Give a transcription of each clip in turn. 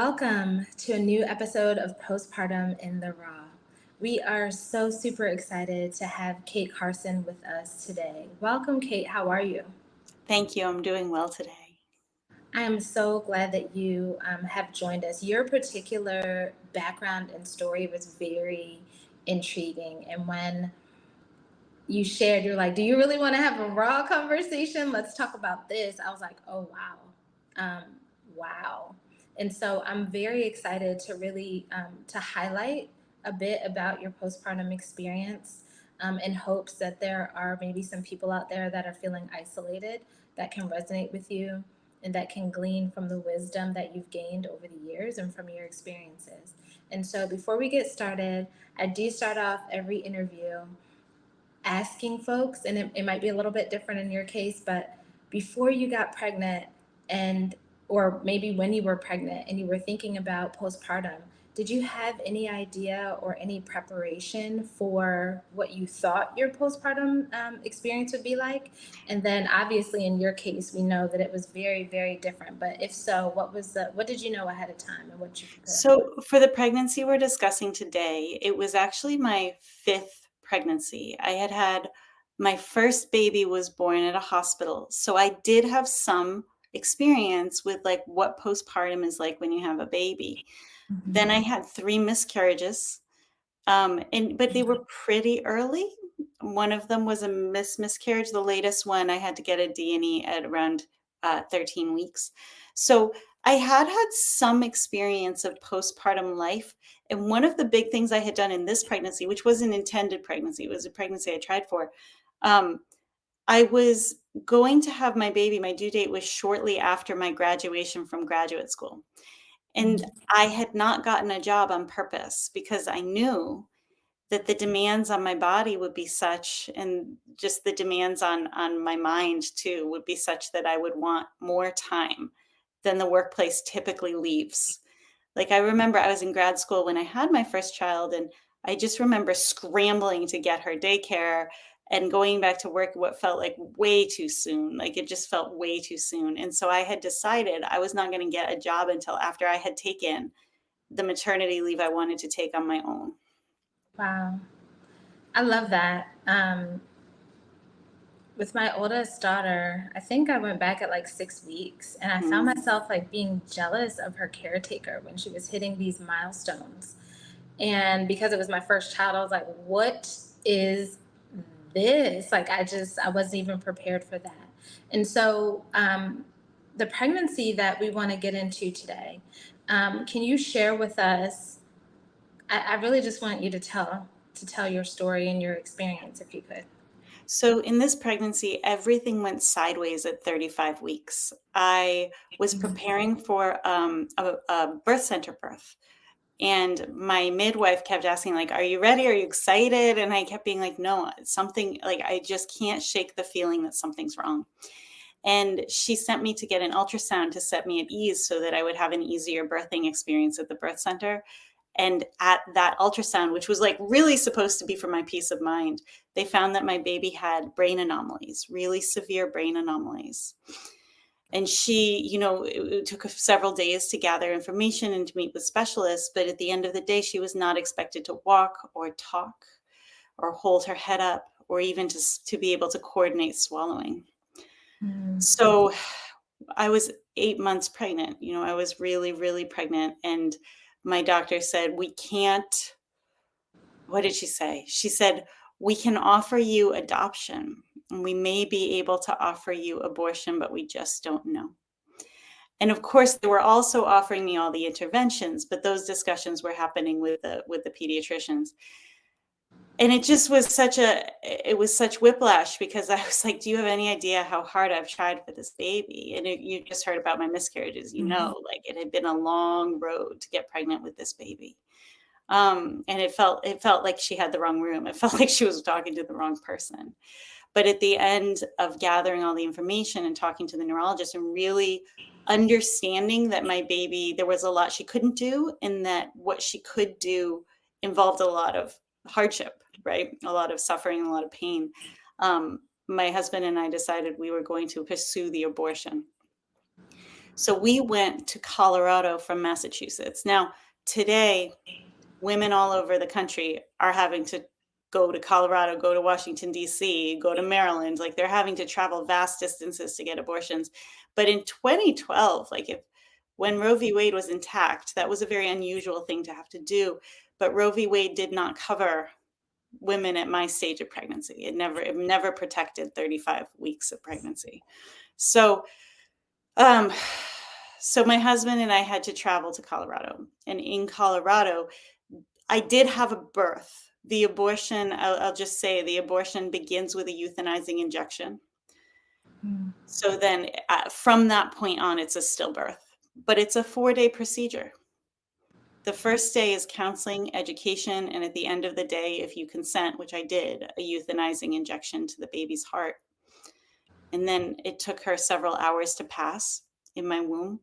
Welcome to a new episode of Postpartum in the Raw. We are so super excited to have Kate Carson with us today. Welcome, Kate. How are you? Thank you. I'm doing well today. I am so glad that you have joined us. Your particular background and story was very intriguing. And when you shared, you're like, do you really want to have a raw conversation? Let's talk about this. I was like, oh, wow. Um, wow. And so I'm very excited to really to highlight a bit about your postpartum experience in hopes that there are maybe some people out there that are feeling isolated that can resonate with you and that can glean from the wisdom that you've gained over the years and from your experiences. And so before we get started, I do start off every interview asking folks, and it might be a little bit different in your case, but before you got pregnant and or maybe when you were pregnant and you were thinking about postpartum, did you have any idea or any preparation for what you thought your postpartum experience would be like? And then obviously in your case, we know that it was very, very different. But if so, what did you know ahead of time and what you prepared for? So, for the pregnancy we're discussing today, it was actually my fifth pregnancy. I had my first baby was born at a hospital. So, I did have some experience with like what postpartum is like when you have a baby. Then I Mhm. had three miscarriages. But they were pretty early. One of them was a miscarriage. The latest one, I had to get a D&E at around 13 weeks. So I had some experience of postpartum life. And one of the big things I had done in this pregnancy, which was an intended pregnancy, it was a pregnancy I tried for. Um, I was going to have my baby. My due date was shortly after my graduation from graduate school. And Mhm. I had not gotten a job on purpose because I knew that the demands on my body would be such, and just the demands on my mind too would be such that I would want more time than the workplace typically leaves. Like, I remember I was in grad school when I had my first child, and I just remember scrambling to get her daycare and going back to work what felt like way too soon. Like, it just felt way too soon. And so I had decided I was not going to get a job until after I had taken the maternity leave I wanted to take on my own. Wow. I love that. With my oldest daughter, I think I went back at like 6 weeks and I found Mm. myself like being jealous of her caretaker when she was hitting these milestones. And because it was my first child, I was like, what is this? Like, I wasn't even prepared for that. And so, the pregnancy that we want to get into today, can you share with us? I really just want you to tell your story and your experience if you could. So in this pregnancy, everything went sideways at 35 weeks. I was preparing for a birth center birth. And my midwife kept asking, like, are you ready? Are you excited? And I kept being like, no, something, like, I just can't shake the feeling that something's wrong. And she sent me to get an ultrasound to set me at ease so that I would have an easier birthing experience at the birth center. And at that ultrasound, which was like really supposed to be for my peace of mind, they found that my baby had brain anomalies, really severe brain anomalies. And she, it took several days to gather information and to meet with specialists. But at the end of the day, she was not expected to walk or talk or hold her head up or even to be able to coordinate swallowing. Mm. So I was 8 months pregnant. I was really, really pregnant. And my doctor said, we can't, what did she say? She said, we can offer you adoption and we may be able to offer you abortion, but we just don't know. And of course, they were also offering me all the interventions, but those discussions were happening with the pediatricians. And it was such whiplash because I was like, do you have any idea how hard I've tried for this baby? And you just heard about my miscarriages, Mhm. like it had been a long road to get pregnant with this baby. And it felt like she had the wrong room. It felt like she was talking to the wrong person. But at the end of gathering all the information and talking to the neurologist and really understanding that my baby, there was a lot she couldn't do, and that what she could do involved a lot of hardship, right? A lot of suffering, a lot of pain. My husband and I decided we were going to pursue the abortion. So we went to Colorado from Massachusetts. Now, today, women all over the country are having to go to Colorado, go to Washington, D.C., go to Maryland. Like they're having to travel vast distances to get abortions. But in 2012, when Roe v. Wade was intact, that was a very unusual thing to have to do. But Roe v. Wade did not cover women at my stage of pregnancy. It never protected 35 weeks of pregnancy. So, so my husband and I had to travel to Colorado, and in Colorado, I did have a birth. The abortion, I'll just say, the abortion begins with a euthanizing injection. So then from that point on, it's a stillbirth, but it's a 4-day procedure. The first day is counseling, education, and at the end of the day, if you consent, which I did, a euthanizing injection to the baby's heart. And then it took her several hours to pass in my womb.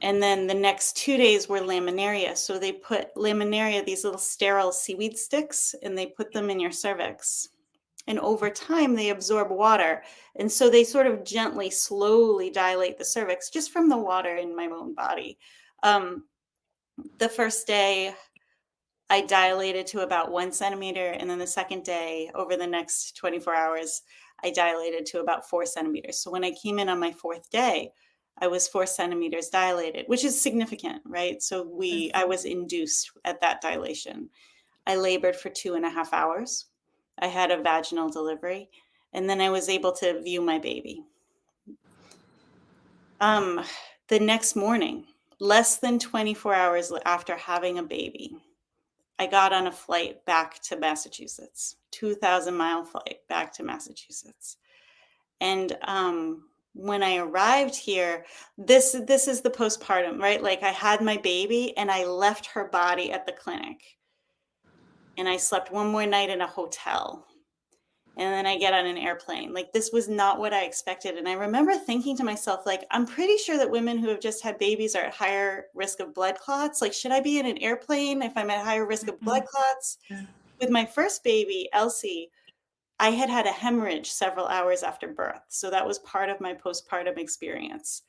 And then the next 2 days were laminaria. So they put laminaria, these little sterile seaweed sticks, and they put them in your cervix. And over time, they absorb water. And so they sort of gently, slowly dilate the cervix just from the water in my own body. The first day, I dilated to about 1 centimeter. And then the second day, over the next 24 hours, I dilated to about 4 centimeters. So when I came in on my 4th day, I was 4 centimeters dilated, which is significant, right? So I was induced at that dilation. I labored for 2.5 hours. I had a vaginal delivery, and then I was able to view my baby. The next morning, less than 24 hours after having a baby, I got on a flight back to Massachusetts, 2,000-mile flight back to Massachusetts. And when I arrived here, this is the postpartum, right? Like I had my baby and I left her body at the clinic. And I slept one more night in a hotel. And then I get on an airplane. Like this was not what I expected. And I remember thinking to myself, like, I'm pretty sure that women who have just had babies are at higher risk of blood clots. Like, should I be in an airplane if I'm at higher risk of blood clots? With my first baby, Elsie, I had had a hemorrhage several hours after birth. So that was part of my postpartum experience,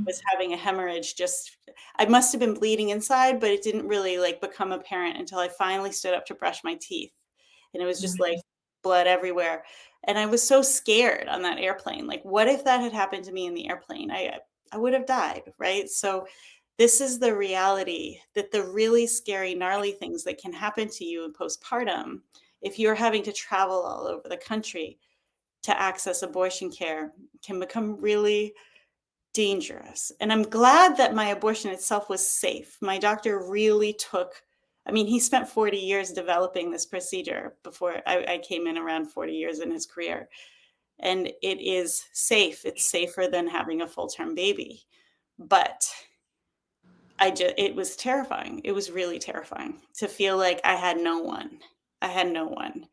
was having a hemorrhage. I must have been bleeding inside, but it didn't really like become apparent until I finally stood up to brush my teeth. And it was just like blood everywhere. And I was so scared on that airplane. Like, what if that had happened to me in the airplane? I would have died, right? So this is the reality, that the really scary, gnarly things that can happen to you in postpartum, if you're having to travel all over the country to access abortion care, can become really dangerous. And I'm glad that my abortion itself was safe. My doctor really he spent 40 years developing this procedure before I came in, around 40 years in his career. And it is safe. It's safer than having a full-term baby. But it was terrifying. It was really terrifying to feel like I had no one. I had no one.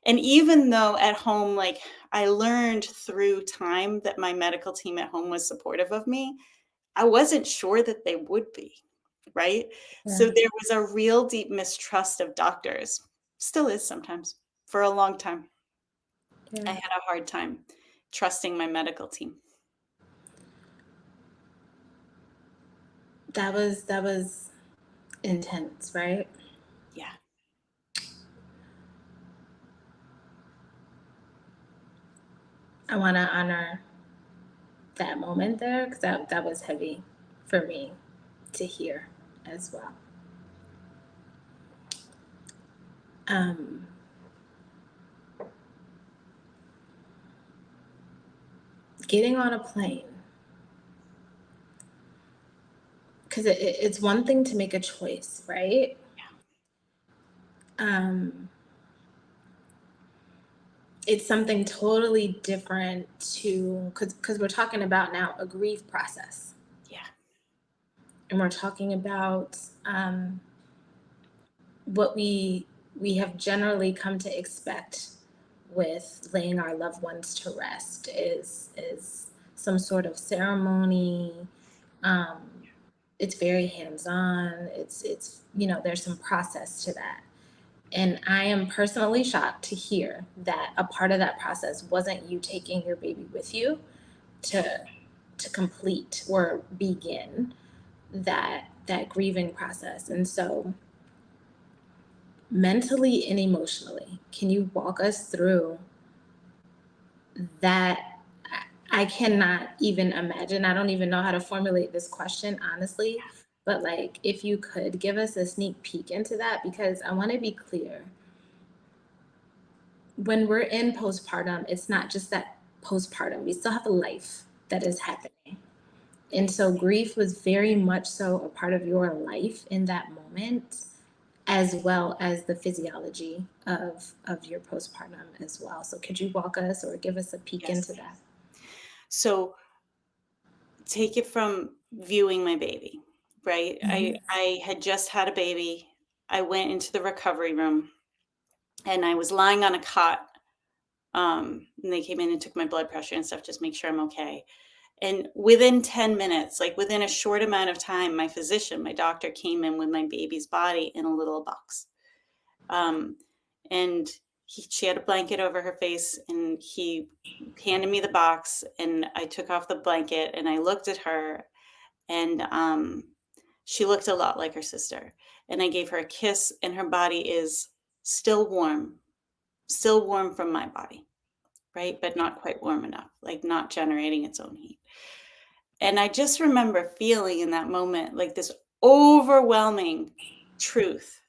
And even though at home, like I learned through time that my medical team at home was supportive of me, I wasn't sure that they would be, right? So there was a real deep mistrust of doctors, still is sometimes, for a long time. I had a hard time trusting my medical team. That was intense, right? Yeah. I want to honor that moment there because that was heavy for me to hear as well. Getting on a plane, because it's one thing to make a choice, right? It's something totally different because we're talking about now a grief process. Yeah. And we're talking about what we have generally come to expect with laying our loved ones to rest is some sort of ceremony. It's very hands-on. It's there's some process to that. And I am personally shocked to hear that a part of that process wasn't you taking your baby with you to to complete or begin that grieving process. And so mentally and emotionally, can you walk us through that? I cannot even imagine. I don't even know how to formulate this question, honestly. But like, if you could give us a sneak peek into that, because I want to be clear. When we're in postpartum, it's not just that postpartum, we still have a life that is happening. And so grief was very much so a part of your life in that moment, as well as the physiology of your postpartum as well. So could you walk us or give us a peek Yes. into that? So take it from viewing my baby, right? I had just had a baby. I went into the recovery room and I was lying on a cot. And they came in and took my blood pressure and stuff, just make sure I'm okay. And within 10 minutes, like within a short amount of time, my physician, my doctor came in with my baby's body in a little box. And she had a blanket over her face and he handed me the box and I took off the blanket and I looked at her and she looked a lot like her sister. And I gave her a kiss and her body is still warm from my body, right? But not quite warm enough, like not generating its own heat. And I just remember feeling in that moment like this overwhelming truth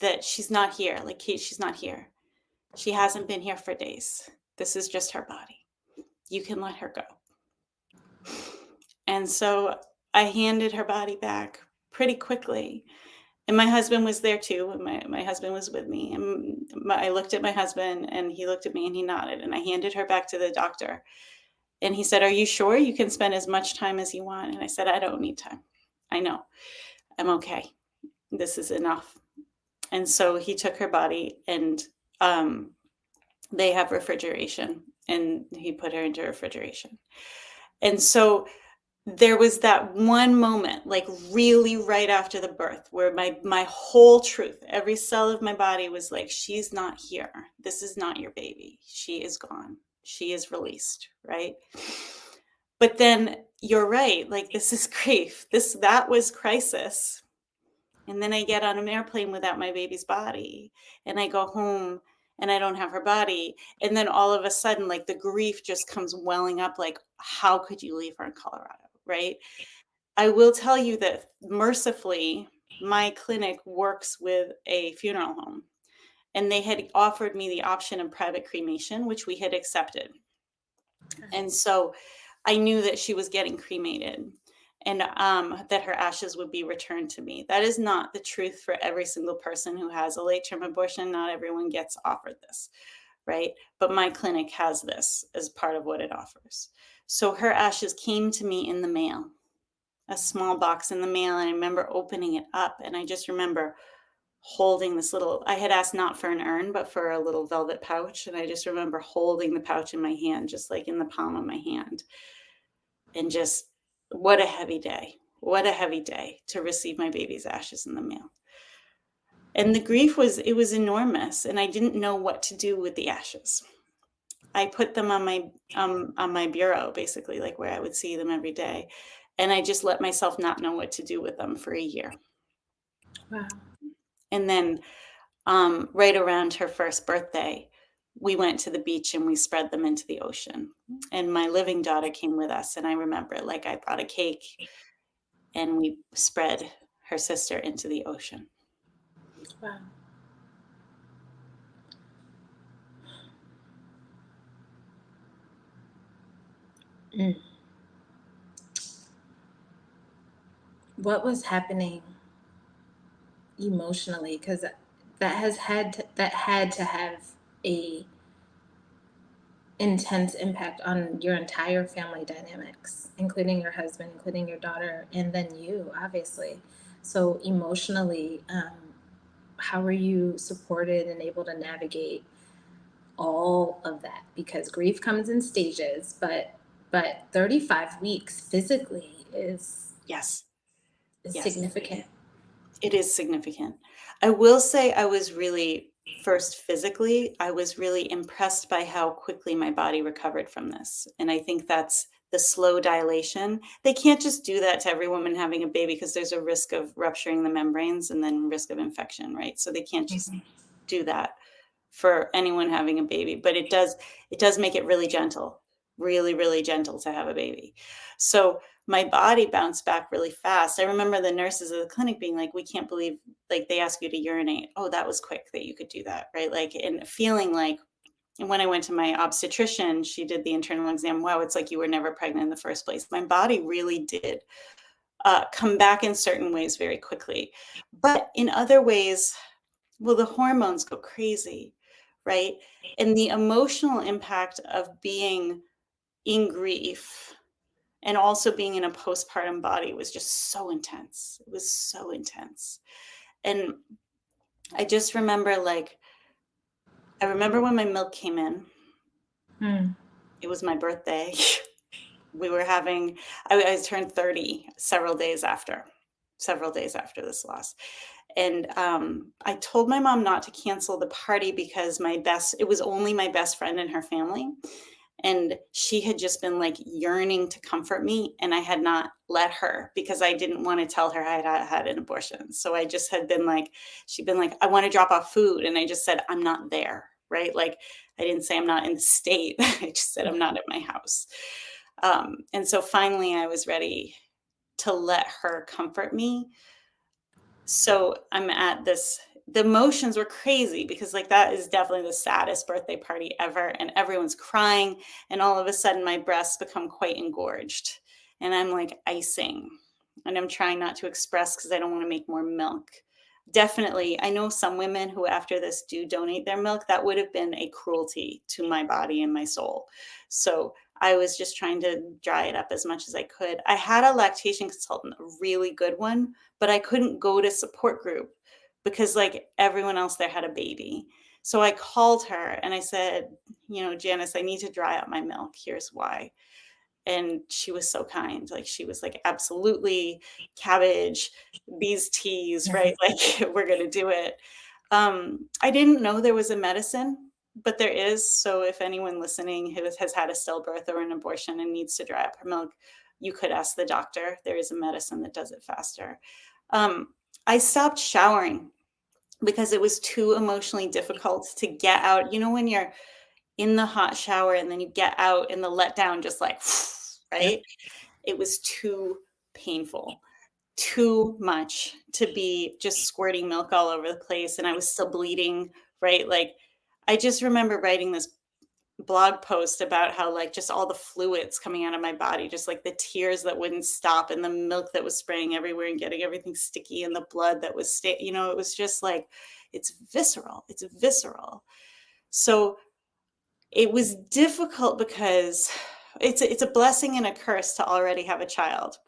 that she's not here. Like she's not here. She hasn't been here for days. This is just her body. You can let her go. And so I handed her body back pretty quickly. And my husband was there too. And my husband was with me. And I looked at my husband and he looked at me and he nodded. And I handed her back to the doctor. And he said, "Are you sure you can spend as much time as you want?" And I said, "I don't need time. I know. I'm okay. This is enough." And so he took her body and they have refrigeration and he put her into refrigeration. And so there was that one moment, like really right after the birth, where my whole truth, every cell of my body was like, she's not here. This is not your baby. She is gone. She is released, right? But then you're right, like this is grief. That was crisis. And then I get on an airplane without my baby's body and I go home and I don't have her body. And then all of a sudden, like the grief just comes welling up, like, how could you leave her in Colorado, right? I will tell you that mercifully, my clinic works with a funeral home and they had offered me the option of private cremation, which we had accepted. And so I knew that she was getting cremated and that her ashes would be returned to me. That is not the truth for every single person who has a late term abortion. Not everyone gets offered this, right? But my clinic has this as part of what it offers. So her ashes came to me in the mail, a small box in the mail. And I remember opening it up and I just remember holding this little, I had asked not for an urn, but for a little velvet pouch. And I just remember holding the pouch in my hand, just like in the palm of my hand. And just what a heavy day. What a heavy day to receive my baby's ashes in the mail. And the grief it was enormous. And I didn't know what to do with the ashes. I put them on my bureau, basically, like where I would see them every day. And I just let myself not know what to do with them for a year. Wow. And then right around her first birthday, we went to the beach and we spread them into the ocean. And my living daughter came with us. And I remember, like, I brought a cake and we spread her sister into the ocean. Wow. Mm. What was happening emotionally? Because that had to have a intense impact on your entire family dynamics, including your husband, including your daughter, and then you, obviously. So emotionally, how were you supported and able to navigate all of that? Because grief comes in stages, but 35 weeks physically Yes. is Yes. significant. It is significant. I will say I was really, first physically, I was really impressed by how quickly my body recovered from this. And I think that's the slow dilation. They can't just do that to every woman having a baby because there's a risk of rupturing the membranes and then risk of infection, right? So they can't just do that for anyone having a baby, but it does make it really gentle, really, really gentle to have a baby. So my body bounced back really fast. I remember the nurses at the clinic being like, we can't believe, like, they ask you to urinate. Oh, that was quick that you could do that, right? Like, and feeling like, and when I went to my obstetrician, she did the internal exam. Wow, it's like you were never pregnant in the first place. My body really did come back in certain ways very quickly. But in other ways, well, the hormones go crazy, right? And the emotional impact of being in grief and also being in a postpartum body was just so intense. It was so intense. And I just remember, like, I remember when my milk came in. It was my birthday. We were having, I turned 30 several days after this loss. And I told my mom not to cancel the party because it was only my best friend and her family. And she had just been like yearning to comfort me. And I had not let her because I didn't want to tell her I had an abortion. So I just had been like, she'd been like, I want to drop off food. And I just said, I'm not there. Right. Like, I didn't say I'm not in the state. I just said, I'm not at my house. And so finally I was ready to let her comfort me. So I'm at this, the emotions were crazy because, like, that is definitely the saddest birthday party ever. And everyone's crying. And all of a sudden my breasts become quite engorged and I'm like icing and I'm trying not to express because I don't want to make more milk. Definitely. I know some women who after this do donate their milk. That would have been a cruelty to my body and my soul. So I was just trying to dry it up as much as I could. I had a lactation consultant, a really good one, but I couldn't go to support group because, like, everyone else there had a baby. So I called her and I said, Janice, I need to dry out my milk. Here's why. And she was so kind. Like, she was like, absolutely, cabbage, these teas, right? Like, we're going to do it. I didn't know there was a medicine, but there is. So if anyone listening has had a stillbirth or an abortion and needs to dry up her milk, you could ask the doctor. There is a medicine that does it faster. I stopped showering because it was too emotionally difficult to get out. When you're in the hot shower and then you get out and the letdown just like, right? It was too painful, too much to be just squirting milk all over the place. And I was still bleeding, right? Like, I just remember writing this blog post about how, like, just all the fluids coming out of my body, just like the tears that wouldn't stop and the milk that was spraying everywhere and getting everything sticky and the blood that was it was just like, it's visceral. So it was difficult because it's a blessing and a curse to already have a child.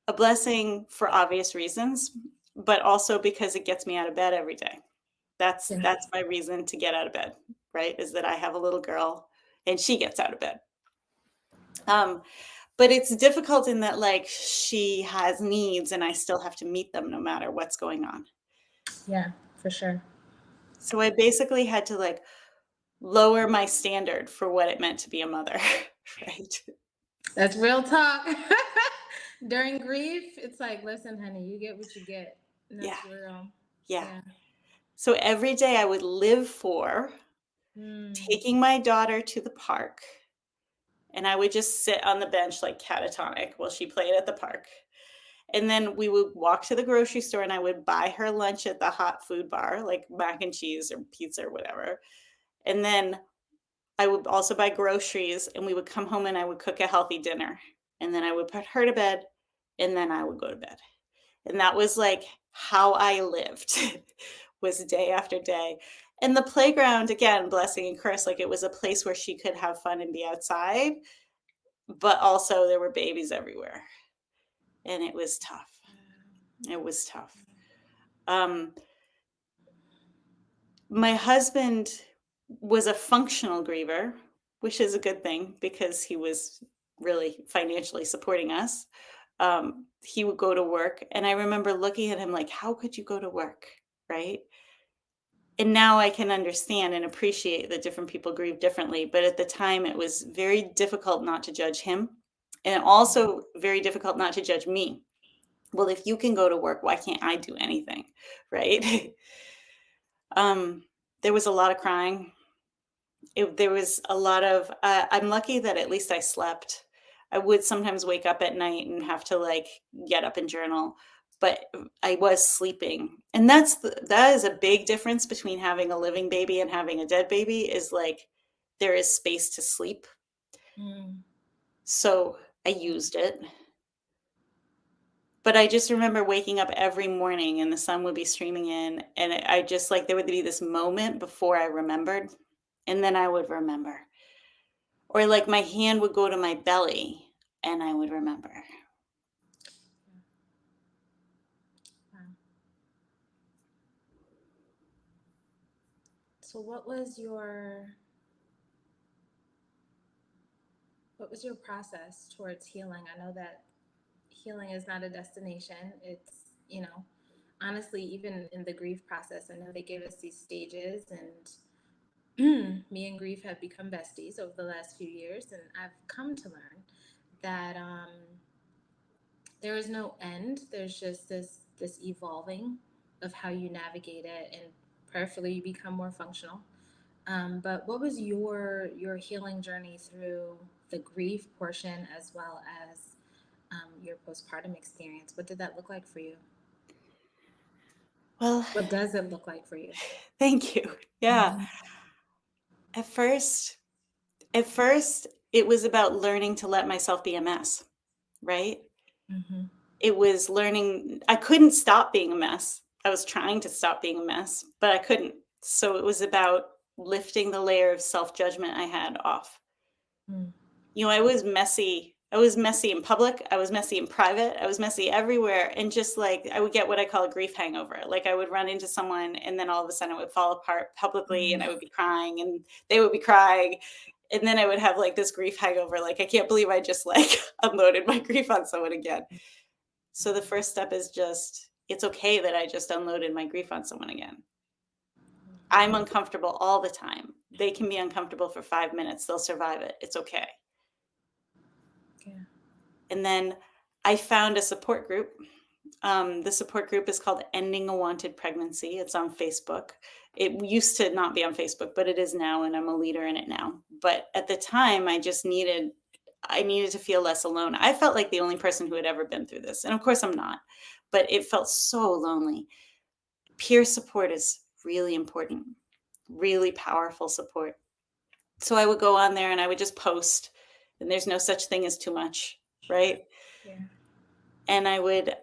A blessing for obvious reasons, but also because it gets me out of bed every day. That's my reason to get out of bed, right? Is that I have a little girl and she gets out of bed. But it's difficult in that, like, she has needs and I still have to meet them no matter what's going on. Yeah, for sure. So I basically had to, like, lower my standard for what it meant to be a mother, right? That's real talk. During grief, it's like, listen, honey, you get what you get. And that's real. Yeah. So every day I would live for taking my daughter to the park, and I would just sit on the bench like catatonic while she played at the park. And then we would walk to the grocery store and I would buy her lunch at the hot food bar, like mac and cheese or pizza or whatever. And then I would also buy groceries and we would come home and I would cook a healthy dinner. And then I would put her to bed and then I would go to bed. And that was like how I lived was day after day. And the playground, again, blessing and curse, like, it was a place where she could have fun and be outside, but also there were babies everywhere. And it was tough. It was tough. My husband was a functional griever, which is a good thing because he was really financially supporting us. He would go to work, and I remember looking at him like, how could you go to work, right? And now I can understand and appreciate that different people grieve differently, but at the time it was very difficult not to judge him And also very difficult not to judge me. Well, if you can go to work, why can't I do anything? Right? um, there was a lot of crying. There was a lot of, I'm lucky that at least I slept. I would sometimes wake up at night and have to like get up and journal, but I was sleeping. And that is a big difference between having a living baby and having a dead baby, is like there is space to sleep. Mm. So I used it. But I just remember waking up every morning and the sun would be streaming in, and I just like there would be this moment before I remembered, and then I would remember. Or like my hand would go to my belly and I would remember. Wow. So what was your process towards healing? I know that healing is not a destination. It's, honestly, even in the grief process, I know they give us these stages, and me and grief have become besties over the last few years, and I've come to learn that there is no end. There's just this evolving of how you navigate it, and prayerfully you become more functional. But what was your healing journey through the grief portion as well as your postpartum experience? What did that look like for you? Well, What does it look like for you? thank you. Yeah. Mm-hmm. At first, it was about learning to let myself be a mess, right? Mm-hmm. It was learning I couldn't stop being a mess. I was trying to stop being a mess, but I couldn't. So it was about lifting the layer of self-judgment I had off. Mm. I was messy. I was messy in public. I was messy in private. I was messy everywhere. And just like I would get what I call a grief hangover. Like I would run into someone and then all of a sudden it would fall apart publicly and I Mm. would be crying and they would be crying. And then I would have like this grief hangover. Like, I can't believe I just like unloaded my grief on someone again. So the first step is just, it's okay that I just unloaded my grief on someone again. I'm uncomfortable all the time. They can be uncomfortable for 5 minutes. They'll survive it. It's okay. Yeah. And then I found a support group. The support group is called Ending a Wanted Pregnancy. It's on Facebook. It used to not be on Facebook, but it is now, and I'm a leader in it now. But at the time, I needed to feel less alone. I felt like the only person who had ever been through this. And of course I'm not, but it felt so lonely. Peer support is really important, really powerful support. So I would go on there and I would just post, and there's no such thing as too much, right? Yeah. And I would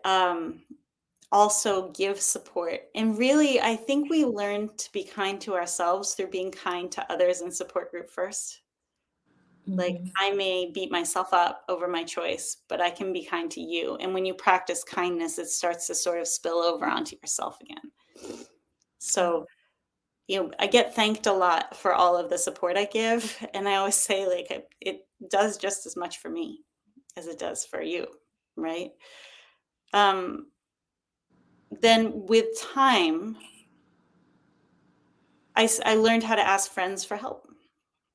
also give support. And really, I think we learn to be kind to ourselves through being kind to others in support group first. Like, Mm-hmm. I may beat myself up over my choice, but I can be kind to you. And when you practice kindness, it starts to sort of spill over onto yourself again. So, I get thanked a lot for all of the support I give. And I always say, like, it does just as much for me as it does for you, right? Um, then with time, I learned how to ask friends for help.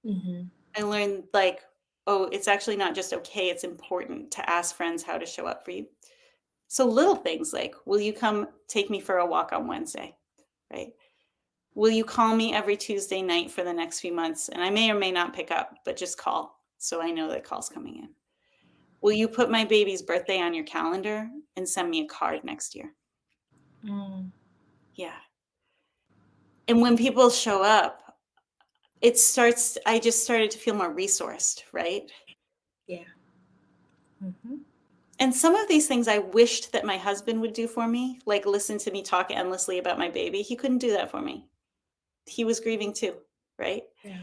Mm-hmm. I learned like, oh, it's actually not just okay, it's important to ask friends how to show up for you. So little things like, will you come take me for a walk on Wednesday? Right? Will you call me every Tuesday night for the next few months? And I may or may not pick up, but just call so I know that call's coming in. Will you put my baby's birthday on your calendar and send me a card next year? Mm. Yeah. And when people show up, I just started to feel more resourced, right? Yeah. Mm-hmm. And some of these things I wished that my husband would do for me, like listen to me talk endlessly about my baby. He couldn't do that for me. He was grieving too, right? Yeah.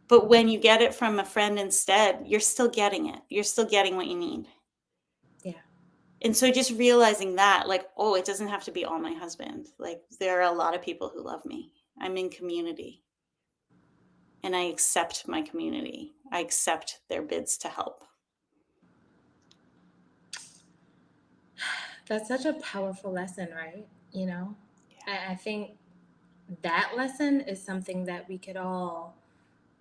But when you get it from a friend instead, you're still getting it. You're still getting what you need. Yeah. And so just realizing that, like, oh, it doesn't have to be all my husband. Like, there are a lot of people who love me. I'm in community and I accept my community. I accept their bids to help. That's such a powerful lesson, right? Yeah. I think that lesson is something that we could all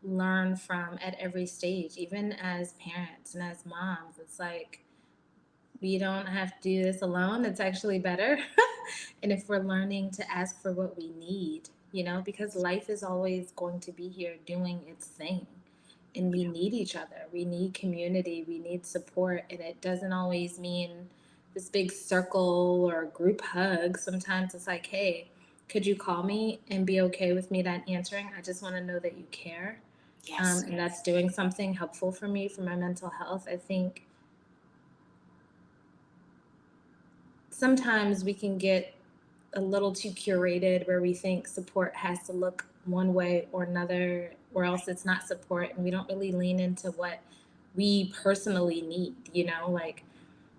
learn from at every stage, even as parents and as moms. It's like we don't have to do this alone. It's actually better. And if we're learning to ask for what we need, because life is always going to be here doing its thing. And we need each other. We need community. We need support. And it doesn't always mean this big circle or group hug. Sometimes it's like, hey, could you call me and be okay with me not answering? I just want to know that you care. Yes. And that's doing something helpful for me for my mental health. I think sometimes we can get a little too curated where we think support has to look one way or another, or else it's not support. And we don't really lean into what we personally need, like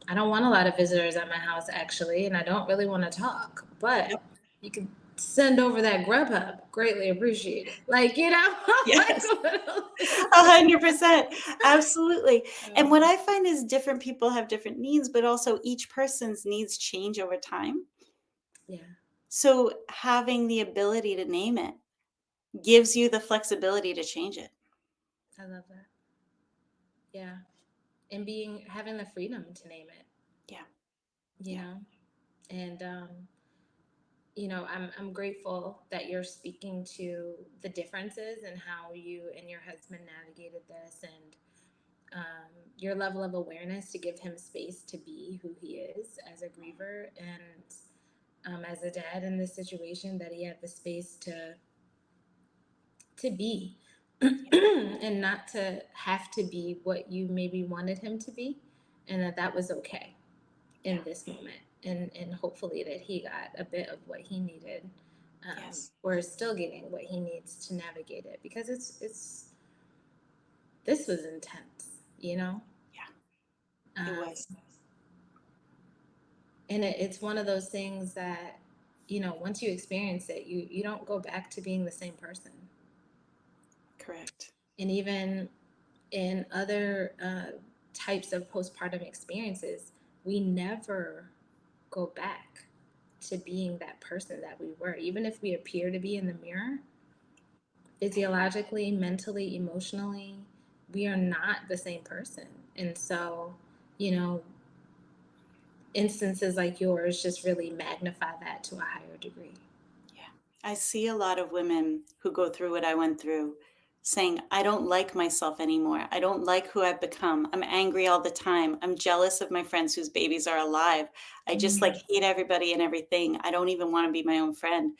I don't want a lot of visitors at my house actually, and I don't really want to talk, but Yep. you can send over that Grubhub. Greatly appreciate it. Like, like Yes. what else is 100%. Absolutely. And what um, I find is different people have different needs, but also each person's needs change over time. yeah, So having the ability to name it gives you the flexibility to change it. I love that. Yeah. And having the freedom to name it, Yeah. you Yeah. know? And I'm grateful that you're speaking to the differences and how you and your husband navigated this, and your level of awareness to give him space to be who he is as a griever, and as a dad in this situation, that he had the space to be and not to have to be what you maybe wanted him to be, and that was okay Yeah. in this moment, and hopefully that he got a bit of what he needed, Yes. or is still getting what he needs to navigate it, because it's this was intense, Yeah. It um, was. and it's one of those things that once you experience it, you don't go back to being the same person. Correct. And even in other types of postpartum experiences, we never go back to being that person that we were. Even if we appear to be in the mirror, physiologically, mentally, emotionally, we are not the same person. And so, you know, instances like yours just really magnify that to a higher degree. Yeah. I see a lot of women who go through what I went through saying, I don't like myself anymore. I don't like who I've become. I'm angry all the time. I'm jealous of my friends whose babies are alive. I just like Mm. hate everybody and everything. I don't even want to be my own friend.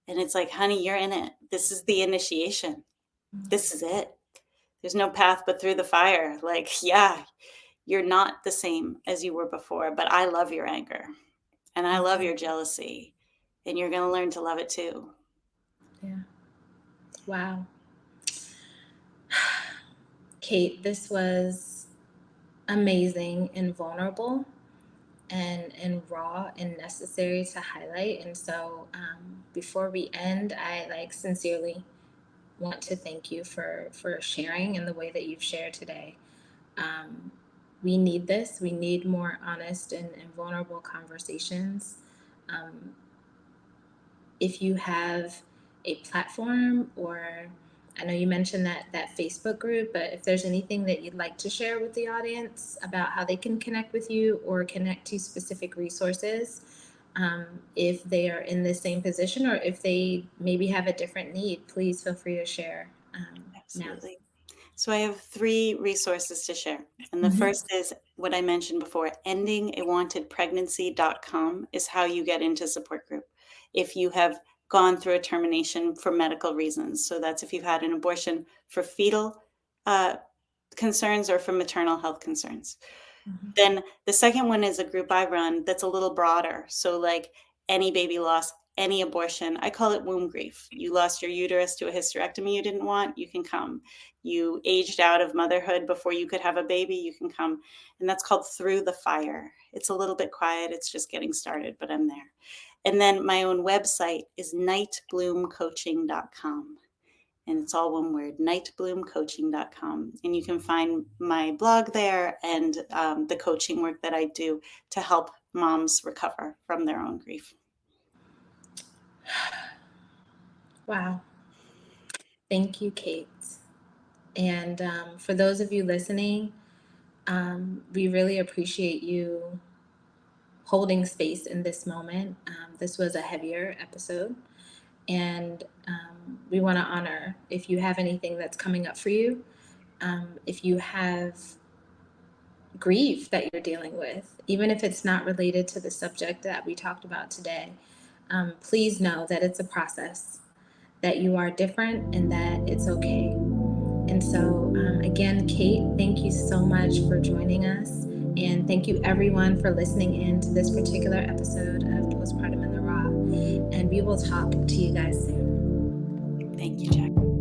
And it's like, honey, you're in it. This is the initiation. This is it. There's no path but through the fire. Like, yeah, you're not the same as you were before, but I love your anger and I love your jealousy. And you're going to learn to love it too. Yeah. Wow. Kate, this was amazing and vulnerable and raw and necessary to highlight. And so before we end, I sincerely want to thank you for sharing in the way that you've shared today. Um, we need this. We need more honest and vulnerable conversations. Um, if you have a platform, or I know you mentioned that Facebook group, but if there's anything that you'd like to share with the audience about how they can connect with you or connect to specific resources, if they are in the same position or if they maybe have a different need, please feel free to share now. Absolutely. So I have 3 resources to share. And the Mhm. first is what I mentioned before, endingawantedpregnancy.com is how you get into support group. If you have gone through a termination for medical reasons. So that's if you've had an abortion for fetal uh, concerns or for maternal health concerns. Mhm. Then the second one is a group I run that's a little broader. So, like any baby loss, any abortion, I call it womb grief. You lost your uterus to a hysterectomy you didn't want, you can come. You aged out of motherhood before you could have a baby, you can come. And that's called Through the Fire. It's a little bit quiet, it's just getting started, but I'm there. And then my own website is nightbloomcoaching.com, and it's all one word, nightbloomcoaching.com. And you can find my blog there and the coaching work that I do to help moms recover from their own grief. Wow. Thank you, Kate. And for those of you listening, we really appreciate you holding space in this moment. This was a heavier episode, and we want to honor if you have anything that's coming up for you, if you have grief that you're dealing with, even if it's not related to the subject that we talked about today. Please know that it's a process, that you are different, and that it's okay. And so, again, Kate, thank you so much for joining us. And thank you, everyone, for listening in to this particular episode of Postpartum in the Raw. And we will talk to you guys soon. Thank you, Jack.